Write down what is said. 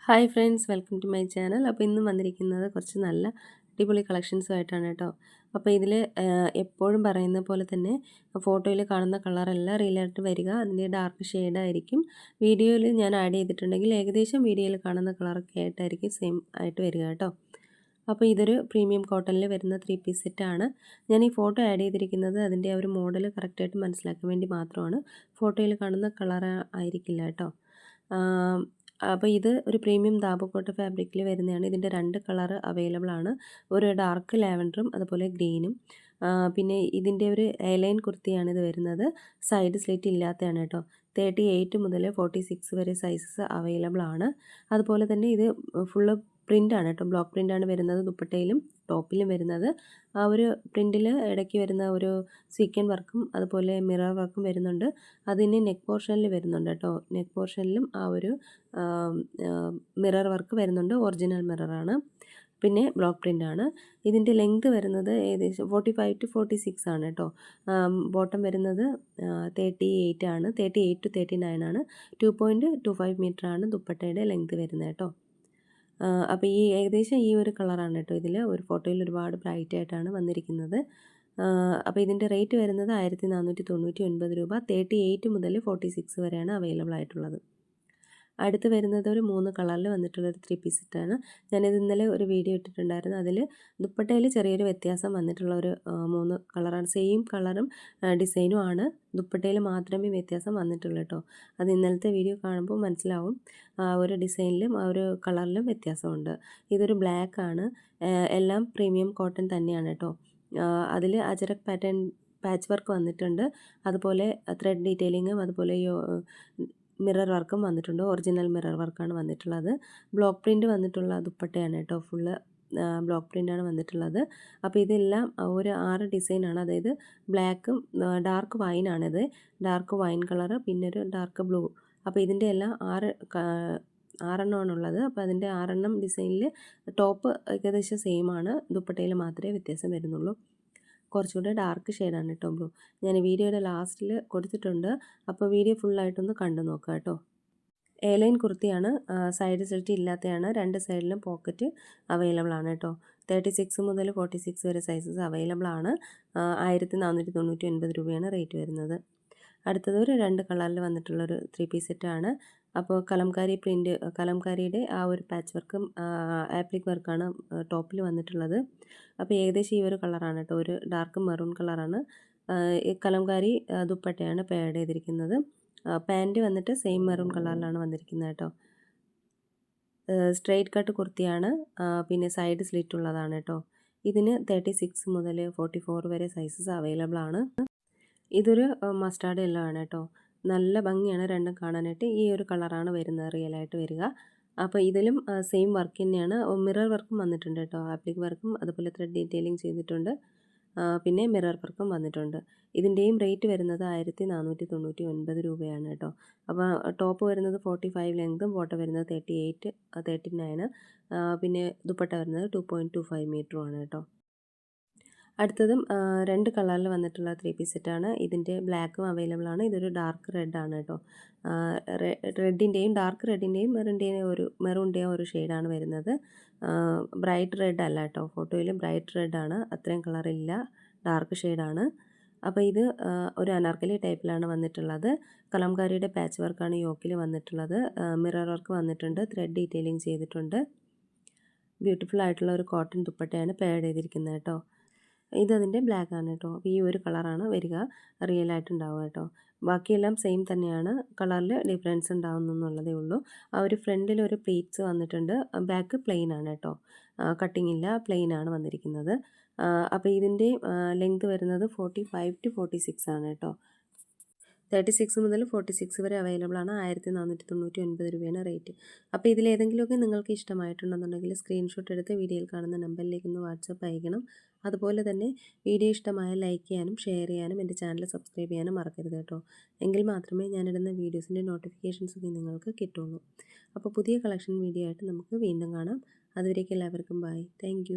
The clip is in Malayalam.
Hi friends, welcome to my channel. അപ്പോൾ ഇന്നും വന്നിരിക്കുന്നത് കുറച്ച് നല്ല അടിപൊളി കളക്ഷൻസുമായിട്ടാണ് കേട്ടോ. അപ്പോൾ ഇതിൽ എപ്പോഴും പറയുന്ന പോലെ തന്നെ ഫോട്ടോയിൽ കാണുന്ന കളറല്ല റിയലായിട്ട് വരിക, അതിൻ്റെ ഡാർക്ക് ഷെയ്ഡായിരിക്കും. വീഡിയോയിൽ ഞാൻ ആഡ് ചെയ്തിട്ടുണ്ടെങ്കിൽ ഏകദേശം വീഡിയോയിൽ കാണുന്ന കളറൊക്കെ ആയിട്ടായിരിക്കും സെയിം ആയിട്ട് വരിക കേട്ടോ. അപ്പോൾ ഇതൊരു പ്രീമിയം കോട്ടണിൽ വരുന്ന 3 പീസ് സെറ്റാണ്. ഞാൻ ഈ ഫോട്ടോ ആഡ് ചെയ്തിരിക്കുന്നത് അതിൻ്റെ ആ ഒരു മോഡൽ കറക്റ്റായിട്ട് മനസ്സിലാക്കാൻ വേണ്ടി മാത്രമാണ്. ഫോട്ടോയിൽ കാണുന്ന കളർ ആയിരിക്കില്ല കേട്ടോ. അപ്പോൾ ഇത് ഒരു പ്രീമിയം ദാബുക്കോട്ട ഫാബ്രിക്കിൽ വരുന്നതാണ്. ഇതിൻ്റെ 2 കളർ അവൈലബിൾ ആണ്. ഒരു ഡാർക്ക് ലാവൻഡറും അതുപോലെ ഗ്രീനും. പിന്നെ ഇതിൻ്റെ ഒരു എയർലൈൻ കുർത്തിയാണ് ഇത് വരുന്നത്. സൈഡ് സ്ലിറ്റ് ഇല്ലാത്തതാണ് കേട്ടോ. 38 മുതൽ 46 വരെ സൈസസ് അവൈലബിൾ ആണ്. അതുപോലെ തന്നെ ഇത് ഫുള്ള് പ്രിൻ്റാണ് കേട്ടോ. ബ്ലോക്ക് പ്രിൻ്റാണ് വരുന്നത് ദുപ്പട്ടയിലും ടോപ്പിലും വരുന്നത്. ആ ഒരു പ്രിൻറ്റിൽ ഇടയ്ക്ക് വരുന്ന ഒരു സീക്വൻ വർക്കും അതുപോലെ മിറർ വർക്കും വരുന്നുണ്ട്. അതിന് നെക്ക് പോർഷനിൽ വരുന്നുണ്ട് കേട്ടോ. നെക്ക് പോർഷനിലും ആ ഒരു മിറർ വർക്ക് വരുന്നുണ്ട്. ഒറിജിനൽ മിററാണ്. പിന്നെ ബ്ലോക്ക് പ്രിൻ്റാണ്. ഇതിൻ്റെ ലെങ്ത് വരുന്നത് ഏകദേശം 45 to 46 ആണ് കേട്ടോ. ബോട്ടം വരുന്നത് 38 ആണ്. 38 to 39 ആണ്. 2.25 മീറ്ററാണ് ദുപ്പട്ടയുടെ ലെങ്ത് വരുന്നത് കേട്ടോ. അപ്പോൾ ഏകദേശം ഈ ഒരു കളറാണ് കേട്ടോ. ഇതിൽ ഒരു ഫോട്ടോയിൽ ഒരുപാട് ബ്രൈറ്റ് ആയിട്ടാണ് വന്നിരിക്കുന്നത്. അപ്പോൾ ഇതിൻ്റെ റേറ്റ് വരുന്നത് 1499 രൂപ. 38 മുതൽ 46 വരെയാണ് അവൈലബിൾ ആയിട്ടുള്ളത്. അടുത്ത് വരുന്നത് ഒരു 3 കളറിൽ വന്നിട്ടുള്ളൊരു 3 പീസ് സെറ്റാണ്. ഞാനിത് ഇന്നലെ ഒരു വീഡിയോ ഇട്ടിട്ടുണ്ടായിരുന്നു. അതിൽ ദുപ്പട്ടയിൽ ചെറിയൊരു വ്യത്യാസം വന്നിട്ടുള്ള ഒരു 3 കളറാണ്. സെയിം കളറും ഡിസൈനും ആണ്. ദുപ്പട്ടയിൽ മാത്രമേ വ്യത്യാസം വന്നിട്ടുള്ളൂ കേട്ടോ. അത് ഇന്നലത്തെ വീഡിയോ കാണുമ്പോൾ മനസ്സിലാവും. ഒരു ഡിസൈനിലും ആ ഒരു കളറിലും വ്യത്യാസമുണ്ട്. ഇതൊരു ബ്ലാക്ക് ആണ്. എല്ലാം പ്രീമിയം കോട്ടൺ തന്നെയാണ് കേട്ടോ. അതിൽ അജറക് പാറ്റേൺ പാച്ച് വർക്ക് വന്നിട്ടുണ്ട്. അതുപോലെ ത്രെഡ് ഡീറ്റെയിലിങ്ങും അതുപോലെ മിറർ വർക്കും വന്നിട്ടുണ്ട്. ഒറിജിനൽ മിറർ വർക്കാണ് വന്നിട്ടുള്ളത്. ബ്ലോക്ക് പ്രിൻ്റ് വന്നിട്ടുള്ള ദുപ്പട്ടയാണ് കേട്ടോ. ഫുള്ള് ബ്ലോക്ക് പ്രിൻ്റാണ് വന്നിട്ടുള്ളത്. അപ്പോൾ ഇതെല്ലാം ഒരു 6 ഡിസൈനാണ്. അതായത് ബ്ലാക്കും ഡാർക്ക് വൈനാണിത്. ഡാർക്ക് വൈൻ കളറ്, പിന്നെ ഒരു ഡാർക്ക് ബ്ലൂ. അപ്പോൾ ഇതിൻ്റെ എല്ലാം 6എണ്ണമാണുള്ളത്. അപ്പോൾ അതിൻ്റെ 6 ഡിസൈനിൽ ടോപ്പ് ഏകദേശം സെയിം ആണ്. ദുപ്പട്ടയിൽ മാത്രമേ വ്യത്യാസം വരുന്നുള്ളൂ. കുറച്ചുകൂടെ ഡാർക്ക് ഷെയ്ഡാണ് കേട്ടോ ബ്ലൂ. ഞാൻ വീഡിയോയുടെ ലാസ്റ്റിൽ കൊടുത്തിട്ടുണ്ട്. അപ്പോൾ വീഡിയോ ഫുള്ളായിട്ടൊന്ന് കണ്ടു നോക്കുക കേട്ടോ. എയർലൈൻ കുർത്തിയാണ്. സൈഡ് സ്ലിറ്റ് ഇല്ലാത്തതാണ്. 2 സൈഡിലും പോക്കറ്റ് അവൈലബിൾ ആണ് കേട്ടോ. 36 മുതൽ 46 വരെ സൈസസ് അവൈലബിൾ ആണ്. 1499 രൂപയാണ് റേറ്റ് വരുന്നത്. അടുത്തത് ഒരു 2 കളറിൽ വന്നിട്ടുള്ളൊരു 3 പീസ് സെറ്റാണ്. അപ്പോൾ കലംകാരി പ്രിൻ്റ്, കലംകാരിയുടെ ആ ഒരു പാച്ച് വർക്കും ആപ്ലിക് വർക്കാണ് ടോപ്പിൽ വന്നിട്ടുള്ളത്. അപ്പോൾ ഏകദേശം ഈ ഒരു കളറാണ് കേട്ടോ. ഒരു ഡാർക്ക് മെറൂൺ കളറാണ്. ഈ കലംകാരി ദുപ്പട്ടയാണ് പേഡ് ചെയ്തിരിക്കുന്നത്. പാൻറ്റ് വന്നിട്ട് സെയിം മെറൂൺ കളറിലാണ് വന്നിരിക്കുന്നത് കേട്ടോ. സ്ട്രെയിറ്റ് കട്ട് കുർത്തിയാണ്. പിന്നെ സൈഡ് സ്ലിറ്റ് ഉള്ളതാണ് കേട്ടോ. ഇതിന് 36 മുതൽ 44 വരെ സൈസസ് അവൈലബിൾ ആണ്. ഇതൊരു മസ്റ്റാർഡ് യെല്ലോ ആണ് കേട്ടോ. നല്ല ഭംഗിയാണ് രണ്ടും കാണാനായിട്ട്. ഈ ഒരു കളറാണ് വരുന്നത് റിയലായിട്ട് വരിക. അപ്പോൾ ഇതിലും സെയിം വർക്ക് തന്നെയാണ്. മിറർ വർക്കും വന്നിട്ടുണ്ട് കേട്ടോ. ആപ്ലിക് വർക്കും അതുപോലെ ത്രെഡ് ഡീറ്റെയിലിംഗ് ചെയ്തിട്ടുണ്ട്. പിന്നെ മിറർ വർക്കും വന്നിട്ടുണ്ട്. ഇതിൻ്റെയും റേറ്റ് വരുന്നത് 1499 രൂപയാണ് കേട്ടോ. അപ്പോൾ ടോപ്പ് വരുന്നത് 45 ലെങ്തും ബോട്ടം വരുന്നത് 38 39, പിന്നെ ദുപ്പട്ട വരുന്നത് 2.25 മീറ്ററുമാണ് കേട്ടോ. അടുത്തതും 2 കളറിൽ വന്നിട്ടുള്ള 3 പീസ് സെറ്റാണ്. ഇതിൻ്റെ ബ്ലാക്കും അവൈലബിൾ ആണ്. ഇതൊരു ഡാർക്ക് റെഡ് ആണ് കേട്ടോ. റെഡിൻ്റെയും ഡാർക്ക് റെഡിൻ്റെയും മെറൂണിൻ്റെയും ഒരു ഷെയ്ഡാണ് വരുന്നത്. ബ്രൈറ്റ് റെഡ് അല്ല കേട്ടോ. ഫോട്ടോയിൽ ബ്രൈറ്റ് റെഡ് ആണ്. അത്രയും കളറില്ല, ഡാർക്ക് ഷെയ്ഡാണ്. അപ്പോൾ ഇത് ഒരു അനാർക്കലി ടൈപ്പിലാണ് വന്നിട്ടുള്ളത്. കലംകാരിയുടെ പാച്ച് വർക്കാണ് യോക്കിൽ വന്നിട്ടുള്ളത്. മിറർ വർക്ക് വന്നിട്ടുണ്ട്. ത്രെഡ് ഡീറ്റെയിലിംഗ് ചെയ്തിട്ടുണ്ട്. ബ്യൂട്ടിഫുൾ ആയിട്ടുള്ള ഒരു കോട്ടൺ ദുപ്പട്ടയാണ് പേഡ് ചെയ്തിരിക്കുന്നത് കേട്ടോ. ഇതതിൻ്റെ ബ്ലാക്ക് ആണ് കേട്ടോ. അപ്പോൾ ഈ ഒരു കളറാണ് വരിക, റിയലായിട്ടുണ്ടാവുക കേട്ടോ. ബാക്കിയെല്ലാം സെയിം തന്നെയാണ്. കളറിൽ ഡിഫറൻസ് ഉണ്ടാവുന്നുള്ളതേ ഉള്ളൂ. ആ ഒരു ഫ്രണ്ടിൽ ഒരു പ്ലീറ്റ്സ് വന്നിട്ടുണ്ട്. ബാക്ക് പ്ലെയിൻ ആണ് കേട്ടോ. കട്ടിങ് ഇല്ല, പ്ലെയിൻ ആണ് വന്നിരിക്കുന്നത്. അപ്പോൾ ഇതിൻ്റെ ലെങ്ത് വരുന്നത് 45 to 46 ആണ് കേട്ടോ. 36 മുതൽ 46 വരെ അവൈലബിൾ ആണ്. 1499 രൂപയാണ് റേറ്റ്. അപ്പോൾ ഇതിലേതെങ്കിലുമൊക്കെ നിങ്ങൾക്ക് ഇഷ്ടമായിട്ടുണ്ടെന്നുണ്ടെങ്കിൽ സ്ക്രീൻഷോട്ട് എടുത്ത് വീഡിയോയിൽ കാണുന്ന നമ്പറിലേക്ക് ഒന്ന് വാട്സപ്പ് അയക്കണം. അതുപോലെ തന്നെ വീഡിയോ ഇഷ്ടമായ ലൈക്ക് ചെയ്യാനും ഷെയർ ചെയ്യാനും എൻ്റെ ചാനൽ സബ്സ്ക്രൈബ് ചെയ്യാനും മറക്കരുത് കേട്ടോ. എങ്കിൽ മാത്രമേ ഞാനിടുന്ന വീഡിയോസിൻ്റെ നോട്ടിഫിക്കേഷൻസ് ഒക്കെ നിങ്ങൾക്ക് കിട്ടുള്ളൂ. അപ്പോൾ പുതിയ കളക്ഷൻ വീഡിയോ ആയിട്ട് നമുക്ക് വീണ്ടും കാണാം. അതുവരേക്കും എല്ലാവർക്കും ബൈ. താങ്ക്